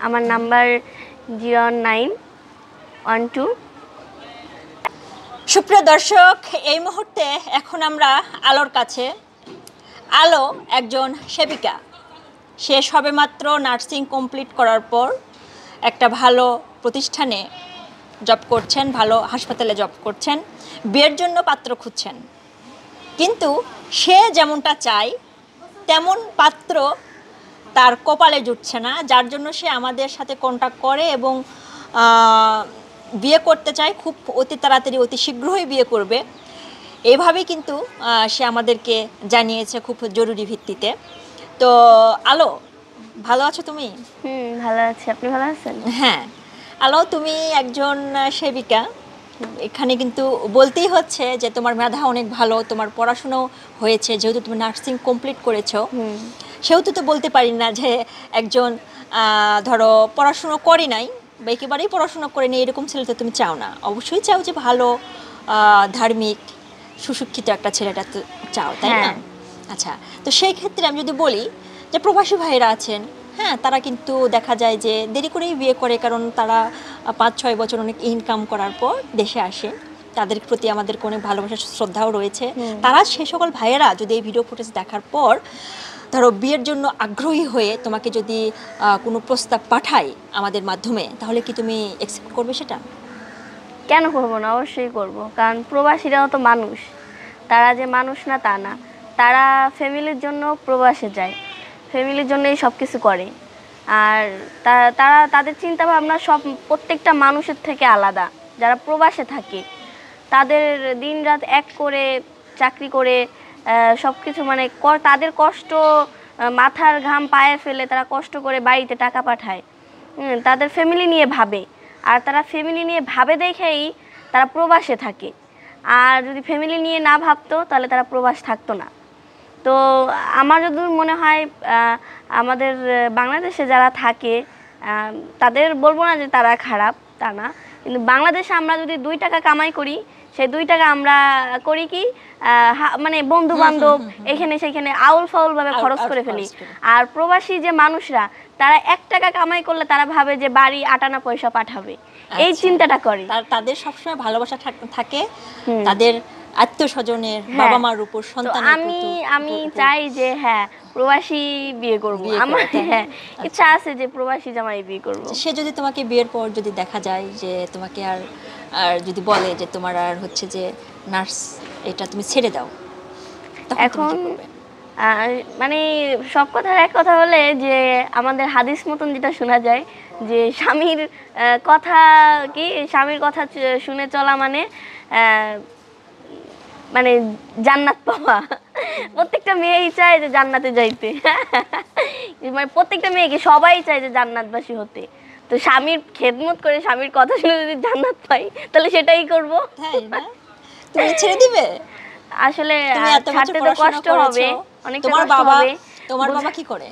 আমার নাম্বার 0912। সুপ্রিয় দর্শক, এই মুহূর্তে এখন আমরা আলোর কাছে। আলো একজন সেবিকা। সে সবেমাত্র নার্সিং কমপ্লিট করার পর একটা ভালো প্রতিষ্ঠানে জব করছেন, ভালো হাসপাতালে জব করছেন, বিয়ের জন্য পাত্র খুঁজছেন। কিন্তু সে যেমনটা চায় তেমন পাত্র তার কপালে জুটছে না, যার জন্য সে আমাদের সাথে কন্ট্যাক্ট করে এবং বিয়ে করতে চায়, খুব অতি তাড়াতাড়ি অতি শীঘ্রই বিয়ে করবে। এইভাবেই কিন্তু সে আমাদেরকে জানিয়েছে খুব জরুরি ভিত্তিতে। তো আলো, ভালো আছো তুমি? ভালো আছি, আপনি ভালো আছেন? হ্যাঁ আলো, তুমি একজন সেবিকা। এখানে কিন্তু বলতেই হচ্ছে যে তোমার মেধা অনেক ভালো, তোমার পড়াশুনো হয়েছে, যেহেতু তুমি নার্সিং কমপ্লিট করেছো। সেহেতু তো বলতে পারি না যে একজন ধরো পড়াশুনো করে নাই বা একেবারেই পড়াশুনো করে নেই এরকম ছেলে তো তুমি চাও না। অবশ্যই চাও যে ভালো ধার্মিক সুশিক্ষিত একটা ছেলেটা তো চাও, তাই না? আচ্ছা, তো সেই ক্ষেত্রে আমি যদি বলি যে প্রবাসী ভাইয়েরা আছেন, হ্যাঁ, তারা কিন্তু দেখা যায় যে দেরি করেই বিয়ে করে, কারণ তারা 5-6 বছর অনেক ইনকাম করার পর দেশে আসে। তাদের প্রতি আমাদের অনেক ভালোবাসা শ্রদ্ধাও রয়েছে। তারা সেই সকল ভাইয়েরা যদি এই ভিডিও ফুটেজ দেখার পর ধরো বিয়ের জন্য আগ্রহী হয়ে তোমাকে যদি কোনো প্রস্তাব পাঠায় আমাদের মাধ্যমে, তাহলে কি তুমি অ্যাকসেপ্ট করবে সেটা? কেন করবো না, অবশ্যই করব। কারণ প্রবাসীরাও তো মানুষ, তারা যে মানুষ না তা না, তারা ফ্যামিলির জন্য প্রবাসে যায়, ফ্যামিলির জন্যই সব কিছু করে। আর তারা তাদের চিন্তাভাবনা প্রত্যেকটা মানুষের থেকে আলাদা। যারা প্রবাসে থাকে তাদের দিন রাত এক করে চাকরি করে সব কিছু মানে তাদের কষ্ট, মাথার ঘাম পায়ে ফেলে তারা কষ্ট করে বাড়িতে টাকা পাঠায়, তাদের ফ্যামিলি নিয়ে ভাবে। আর তারা ফ্যামিলি নিয়ে ভাবে দেখেই তারা প্রবাসে থাকে। আর যদি ফ্যামিলি নিয়ে না ভাবতো তাহলে তারা প্রবাস থাকতো না। তো আমার যদি মনে হয় আমাদের বাংলাদেশে যারা থাকে তাদের বলবো না যে তারা খারাপ, তা না, কিন্তু বাংলাদেশে আমরা যদি 2 টাকা কামাই করি, সেই 2 টাকা আমরা করি কি মানে বন্ধু বান্ধব এখানে সেখানে আউল ফাউল ভাবে খরচ করে ফেলি। আর প্রবাসী যে মানুষরা তারা 1 টাকা কামাই করলে তারা ভাবে যে বাড়ি 8 আনা পয়সা পাঠাবে, এই চিন্তাটা করে। তাদের সবসময় ভালোবাসা থাকে তাদের আত্মীয়-স্বজনের, বাবা মার উপর, সন্তানের উপর। আমি চাই যে হ্যাঁ প্রবাসী বিয়ে করব। আমার হ্যাঁ ইচ্ছা আছে যে প্রবাসী জামাই বিয়ে করব। সে যদি তোমাকে বিয়ের পর যদি দেখা যায় যে তোমাকে আর যদি বলে যে তোমার আর হচ্ছে যে নার্স এটা তুমি ছেড়ে দাও, এখন মানে সব কথার এক কথা হলে যে আমাদের হাদিস মতন যেটা শোনা যায় যে স্বামীর কথা শুনে চলা মানে মানে জান্নাত পাওয়া। প্রত্যেকটা মেয়েই চায় যে জান্নাতে যাইতে, মানে প্রত্যেকটা মেয়েকে সবাই চায় যে জান্নাতবাসী হতে। তো স্বামীর খেদমত করে স্বামীর কথা শুনে যদি জান্নাত পাই তাহলে সেটাই করব। তুমি ছেড়ে দিবে? আসলে ছাড়তে তো কষ্ট হবে, অনেকটা কষ্ট হবে। তোমার বাবা কি করে?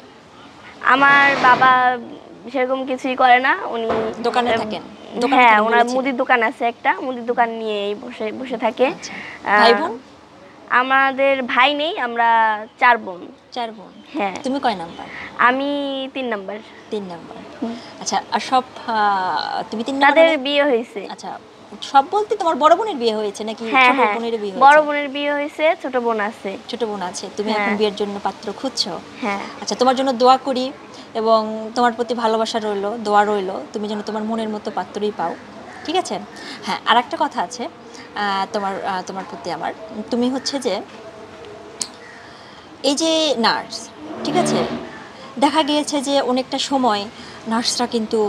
আমার বাবা সেরকম কিছুই করে না, উনি দোকানে থাকেন। হ্যাঁ, ওনার মুদির দোকান আছে, একটা মুদির দোকান নিয়ে বসে থাকে। ভাই বোন? আমাদের ভাই নেই, আমরা 4 বোন। 4 বোন? হ্যাঁ। তুমি কয় নাম্বার? আমি 3 নাম্বার। 3 নাম্বার। আচ্ছা, আর সব তুমি 3 নাম্বার? তাদের বিয়ে হয়েছে। আচ্ছা, সব বলতে তোমার বড় বোনের বিয়ে হয়েছে নাকি ছোট বোনের বিয়ে হয়েছে? বড় বোনের বিয়ে হয়েছে, ছোট বোন আছে। ছোট বোন আছে। তুমি এখন বিয়ের জন্য পাত্র খুঁজছো? হ্যাঁ। আচ্ছা, তোমার জন্য দোয়া করি এবং তোমার প্রতি ভালোবাসা রইলো, দোয়া রইলো, তুমি যেন তোমার মনের মতো পাত্রই পাও, ঠিক আছে? হ্যাঁ, আর একটা কথা আছে তোমার প্রতি আমার, তুমি হচ্ছে যে এই যে নার্স, ঠিক আছে, দেখা গিয়েছে যে অনেকটা সময় নার্সরা কিন্তু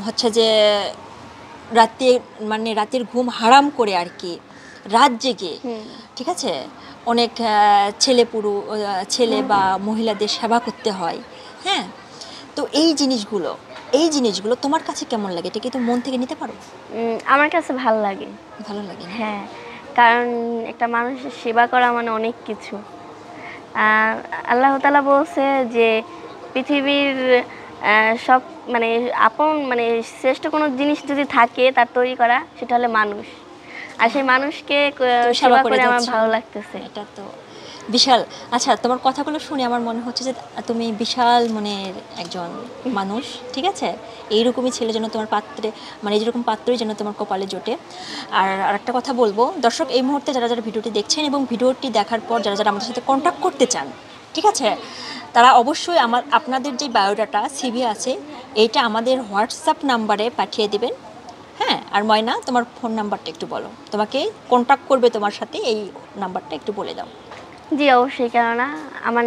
হচ্ছে যে রাতের ঘুম হারাম করে আর কি, রাত জেগে, ঠিক আছে, অনেক ছেলে বা মহিলাদের সেবা করতে হয়। হ্যাঁ, তো এই জিনিসগুলো তোমার কাছে কেমন লাগে? এটা কি তুমি মন থেকে নিতে পারো? আমার কাছে ভালো লাগে। ভালো লাগে? হ্যাঁ, কারণ একটা মানুষের সেবা করা মানে অনেক কিছু। আল্লাহ তাআলা বলছে যে পৃথিবীর সব মানে আপন মানে শ্রেষ্ঠ কোনো জিনিস যদি থাকে তার তৈরি করা, সেটা হলো মানুষ। আর সেই মানুষকে সেবা করে আমার ভালো লাগতেছে। এটা তো বিশাল। আচ্ছা, তোমার কথাগুলো শুনে আমার মনে হচ্ছে যে তুমি বিশাল মনের একজন মানুষ, ঠিক আছে? এইরকমই ছেলে যেন তোমার পাত্রে, মানে এইরকম পাত্রই যেন তোমার কপালে জোটে। আর আরেকটা কথা বলবো, দর্শক এই মুহূর্তে যারা যারা ভিডিওটি দেখছেন এবং ভিডিওটি দেখার পর যারা যারা আমাদের সাথে কন্ট্যাক্ট করতে চান, ঠিক আছে, তারা অবশ্যই আপনাদের যে বায়োডাটা সিভি আছে এইটা আমাদের হোয়াটসঅ্যাপ নাম্বারে পাঠিয়ে দিবেন। হ্যাঁ, আর ময়না তোমার ফোন নাম্বারটা একটু বলো, তোমাকে কন্ট্যাক্ট করবে তোমার সাথে, এই নাম্বারটা একটু বলে দাও। জি অবশ্যই, কেননা আমার